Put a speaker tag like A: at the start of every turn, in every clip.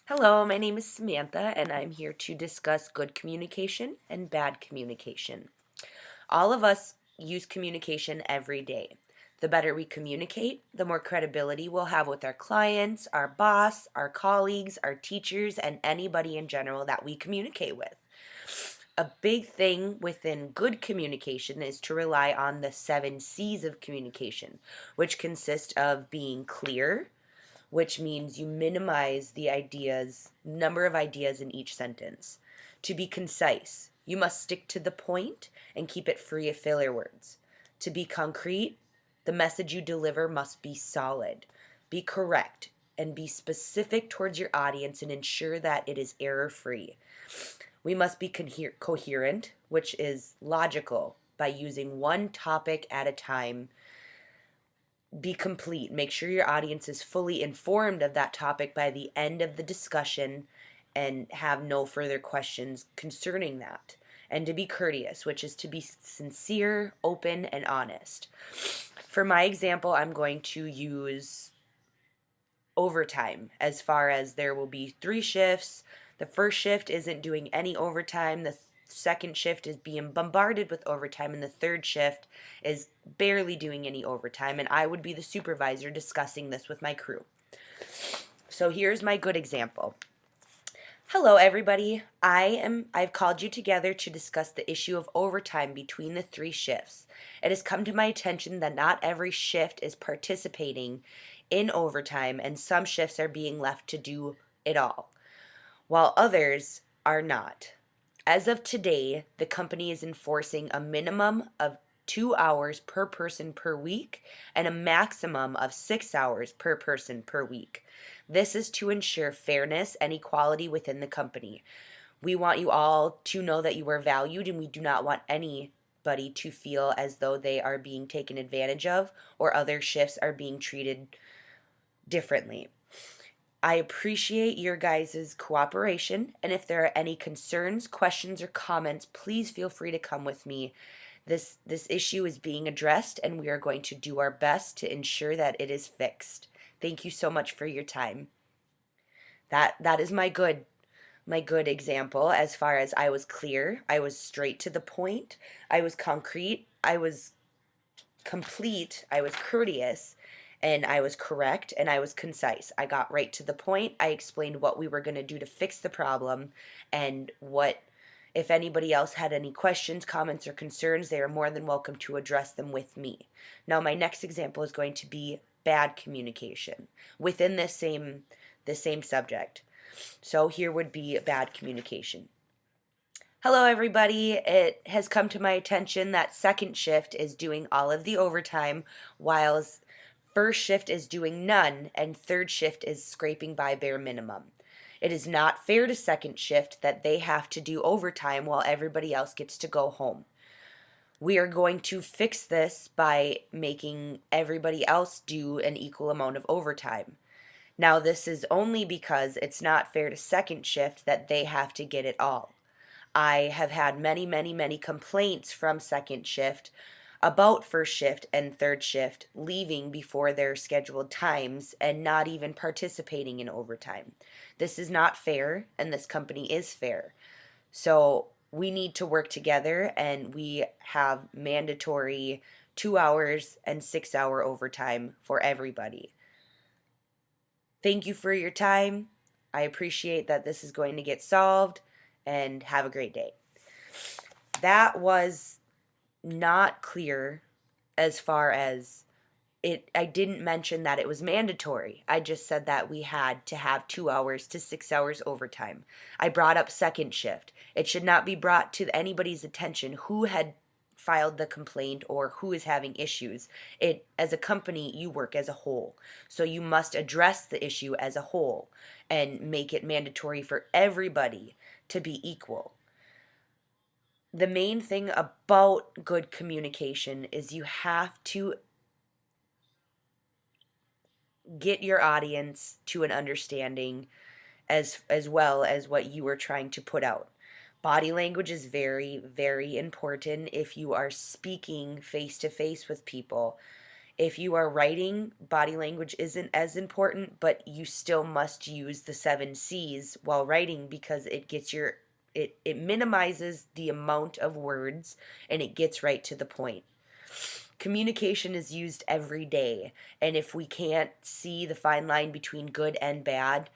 A: Hello, my name is Samantha, and I'm here to discuss good communication and bad communication. All of us use communication every day. The better we communicate, the more credibility we'll have with our clients, our boss, our colleagues, our teachers, and anybody in general that we communicate with. A big thing within good communication is to rely on the 7 C's of communication, which consist of being clear, which means you minimize the number of ideas in each sentence. To be concise, you must stick to the point and keep it free of filler words. To be concrete, the message you deliver must be solid. Be correct and be specific towards your audience and ensure that it is error free. We must be coherent, which is logical, by using one topic at a time. Be complete. Make sure your audience is fully informed of that topic by the end of the discussion and have no further questions concerning that. And to be courteous, which is to be sincere, open, and honest. For my example, I'm going to use overtime, as far as there will be 3 shifts. The first shift isn't doing any overtime. The second shift is being bombarded with overtime, and the third shift is barely doing any overtime. And I would be the supervisor discussing this with my crew. So here's my good example. Hello, everybody. I've called you together to discuss the issue of overtime between the 3 shifts. It has come to my attention that not every shift is participating in overtime, and some shifts are being left to do it all, while others are not. As of today, the company is enforcing a minimum of 2 hours per person per week and a maximum of 6 hours per person per week. This is to ensure fairness and equality within the company. We want you all to know that you are valued, and we do not want anybody to feel as though they are being taken advantage of or other shifts are being treated differently. I appreciate your guys' cooperation, and if there are any concerns, questions, or comments, please feel free to come with me. This issue is being addressed, and we are going to do our best to ensure that it is fixed. Thank you so much for your time. That is my good example. As far as I was clear, I was straight to the point, I was concrete, I was complete, I was courteous, and I was correct, and I was concise. I got right to the point. I explained what we were going to do to fix the problem, and what, if anybody else had any questions, comments, or concerns, they are more than welcome to address them with me. Now, my next example is going to be bad communication within the same subject. So here would be bad communication. Hello, everybody. It has come to my attention that second shift is doing all of the overtime, while first shift is doing none, and third shift is scraping by bare minimum. It is not fair to second shift that they have to do overtime while everybody else gets to go home. We are going to fix this by making everybody else do an equal amount of overtime. Now, this is only because it's not fair to second shift that they have to get it all. I have had many, many, many complaints from second shift about first shift and third shift leaving before their scheduled times and not even participating in overtime. This is not fair, and this company is fair. So we need to work together, and we have mandatory 2 hours and 6 hour overtime for everybody. Thank you for your time. I appreciate that this is going to get solved, and have a great day. That was not clear as far as it. I didn't mention that it was mandatory. I just said that we had to have 2 hours to 6 hours overtime. I brought up second shift. It should not be brought to anybody's attention who had filed the complaint or who is having issues. As a company, you work as a whole. So you must address the issue as a whole and make it mandatory for everybody to be equal. The main thing about good communication is you have to get your audience to an understanding as well as what you are trying to put out. Body language is very, very important if you are speaking face to face with people. If you are writing, body language isn't as important, but you still must use the 7 C's while writing because it minimizes the amount of words and it gets right to the point. Communication is used every day, and if we can't see the fine line between good and bad,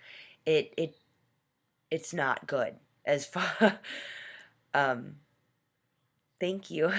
A: it's not good as far. um Thank you.